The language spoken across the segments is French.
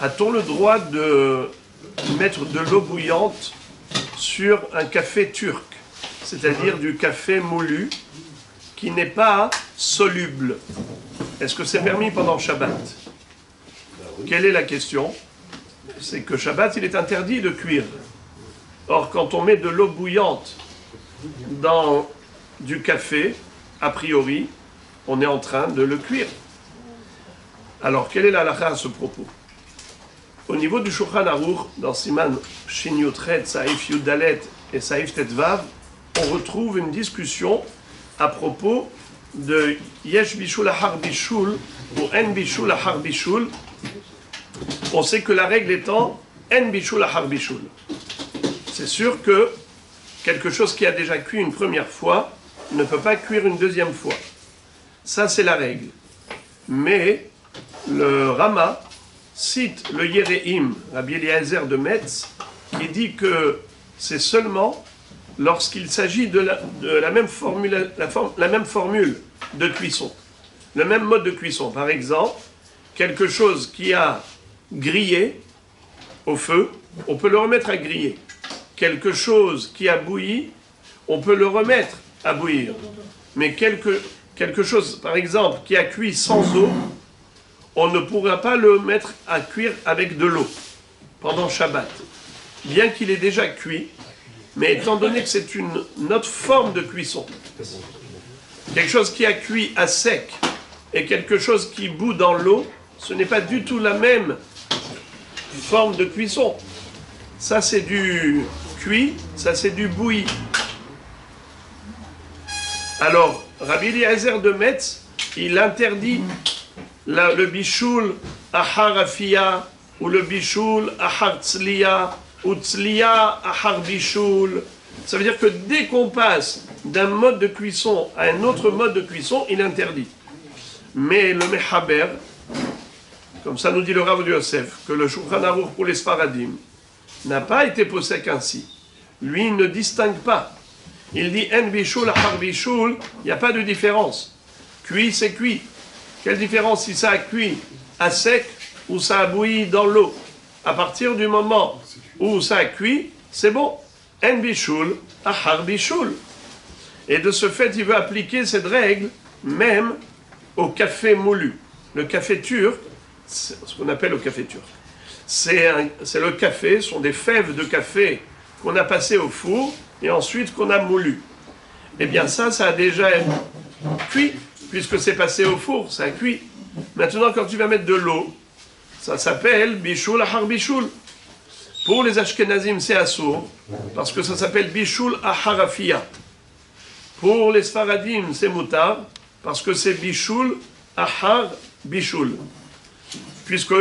A-t-on le droit de mettre de l'eau bouillante sur un café turc, c'est-à-dire du café moulu qui n'est pas soluble? Est-ce que c'est permis pendant Shabbat? Quelle est la question? C'est que Shabbat, il est interdit de cuire. Or, quand on met de l'eau bouillante dans du café, a priori, on est en train de le cuire. Alors, quelle est la halakha à ce propos? Au niveau du Shulchan Aruch, dans Siman Shin Yutret, Saïf Yudalet et Saïf Tetvav, on retrouve une discussion à propos de Yesh Bishul Ahar Bishul ou En Bishul Ahar Bishul. On sait que la règle étant En Bishul Ahar Bishul. C'est sûr que quelque chose qui a déjà cuit une première fois ne peut pas cuire une deuxième fois. Ça, c'est la règle. Mais le Rama cite le Yereim, Rabbi Eliezer de Metz, qui dit que c'est seulement lorsqu'il s'agit de la même formule, la même formule de cuisson, le même mode de cuisson. Par exemple, quelque chose qui a grillé au feu, on peut le remettre à griller. Quelque chose qui a bouilli, on peut le remettre à bouillir. Mais quelque chose, par exemple, qui a cuit sans eau, on ne pourra pas le mettre à cuire avec de l'eau pendant Shabbat. Bien qu'il est déjà cuit, mais étant donné que c'est une autre forme de cuisson, quelque chose qui a cuit à sec et quelque chose qui bout dans l'eau, ce n'est pas du tout la même forme de cuisson. Ça c'est du cuit, ça c'est du bouilli. Alors, Rabbi Eliezer de Metz, il interdit le bishul ahar afia ou le bishul ahar tzliya ou tzliya ahar bishul. Ça veut dire que dès qu'on passe d'un mode de cuisson à un autre mode de cuisson, il interdit. Mais le Mechaber, comme ça nous dit le Rav de Yosef, que le Shulchan Aruch pour les Sfaradim n'a pas été posé ainsi. Lui, il ne distingue pas. Il dit En bishul ahar bishul, il n'y a pas de différence. Cuit, c'est cuit. Quelle différence si ça a cuit à sec ou ça a bouilli dans l'eau? À partir du moment où ça a cuit, c'est bon. En bishul, ahar bishul. Et de ce fait, il veut appliquer cette règle même au café moulu. Le café turc, c'est ce qu'on appelle le café turc. C'est le café, ce sont des fèves de café qu'on a passées au four et ensuite qu'on a moulu. Eh bien ça a déjà cuit. Puisque c'est passé au four, ça a cuit. Maintenant, quand tu vas mettre de l'eau, ça s'appelle bishul ahar bishul. Pour les Ashkenazim, c'est assour, parce que ça s'appelle bishul ahar afia. Pour les Sfaradim, c'est moutar, parce que c'est bishul ahar bishul. Puisque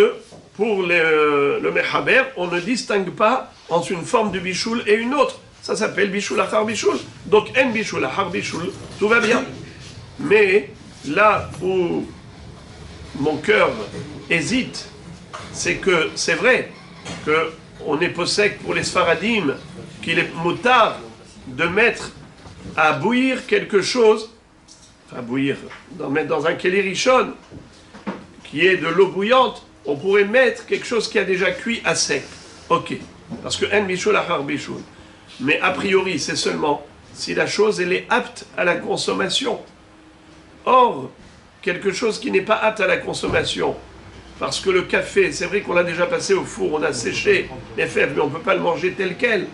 pour le Mechaber, on ne distingue pas entre une forme de bishul et une autre. Ça s'appelle bishul ahar bishul. Donc, en bishul ahar bishul, tout va bien. Mais là où mon cœur hésite, c'est que c'est vrai qu'on est possèque pour les Sfaradim, qu'il est moutard de mettre à bouillir quelque chose, à bouillir, mettre dans un keli rishon, qui est de l'eau bouillante, on pourrait mettre quelque chose qui a déjà cuit à sec. Ok, parce que en bishul achar bishul. Mais a priori, c'est seulement si la chose elle est apte à la consommation. Or, quelque chose qui n'est pas apte à la consommation, parce que le café, c'est vrai qu'on l'a déjà passé au four, on a séché les fèves, mais on ne peut pas le manger tel quel.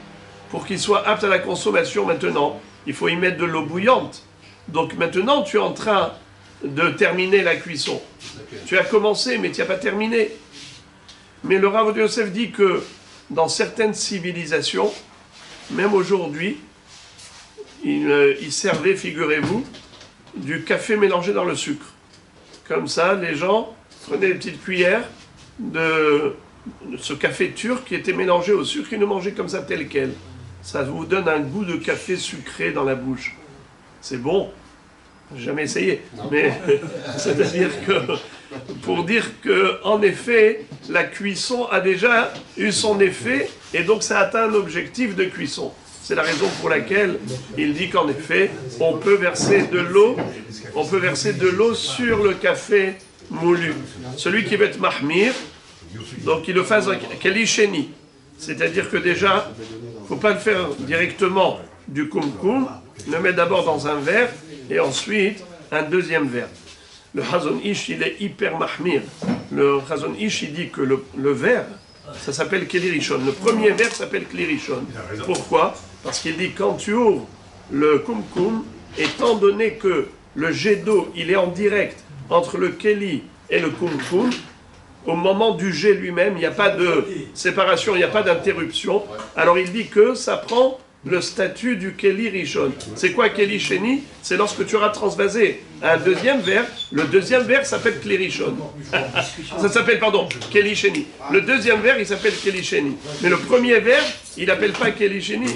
Pour qu'il soit apte à la consommation maintenant, il faut y mettre de l'eau bouillante. Donc maintenant, tu es en train de terminer la cuisson. Tu as commencé, mais tu n'as pas terminé. Mais le Rav de Yosef dit que dans certaines civilisations, même aujourd'hui, ils servaient, figurez-vous, du café mélangé dans le sucre. Comme ça, les gens prenaient des petites cuillères de ce café turc qui était mélangé au sucre et le mangeaient comme ça tel quel. Ça vous donne un goût de café sucré dans la bouche. C'est bon. J'ai jamais essayé. Mais c'est-à-dire que pour dire que en effet, la cuisson a déjà eu son effet et donc ça atteint un objectif de cuisson. C'est la raison pour laquelle il dit qu'en effet, on peut verser de l'eau sur le café moulu. Celui qui veut être mahmir, Donc il le fasse Keli Sheni. C'est-à-dire que déjà, il ne faut pas le faire directement du kumkum, le mettre d'abord dans un verre et ensuite un deuxième verre. Le Chazon Ish, il est hyper mahmir. Le Chazon Ish, il dit que le verre, ça s'appelle Keli Rishon. Le premier verre s'appelle Keli Rishon. Pourquoi? Parce qu'il dit quand tu ouvres le kumkum, étant donné que le jet d'eau, il est en direct entre le Keli et le kumkum, au moment du jet lui-même, il n'y a pas de séparation, il n'y a pas d'interruption. Alors il dit que ça prend le statut du Keli Rishon. C'est quoi Keli Sheni? C'est lorsque tu auras transvasé un deuxième verre. Le deuxième verre s'appelle Keli Rishon. Ça s'appelle, pardon, Keli Sheni. Le deuxième verre, il s'appelle Keli Sheni. Mais le premier verre, il n'appelle pas Keli Sheni.